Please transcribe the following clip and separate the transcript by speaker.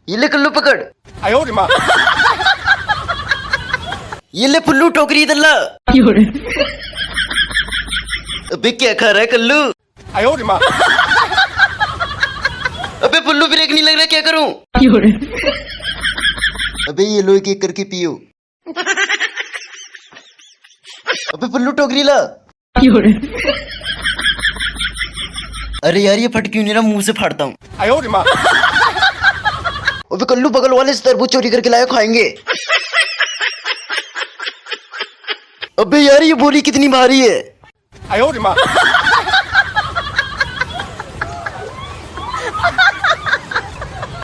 Speaker 1: ये ले कल्लू पकड़।
Speaker 2: 哎呦我的妈！
Speaker 1: ये ले पुल्लू टोकरी दल्ला। अबे क्या खा रहा है कल्लू?
Speaker 2: 哎呦我的妈！
Speaker 1: अबे पुल्लू ब्रेक नहीं लग रहा, क्या करूं? अबे ये लो एक एक करके पियो। अबे पुल्लू टोकरी ला। अरे यार ये फट क्यों नहीं रहा, मुंह से फाड़ता हूँ।
Speaker 2: 哎呦我的妈！
Speaker 1: अबे कल्लू बगल वाले से तरबूज चोरी करके लाया, खाएंगे। अबे यार ये बोरी कितनी भारी है।
Speaker 2: 哎呦我的妈！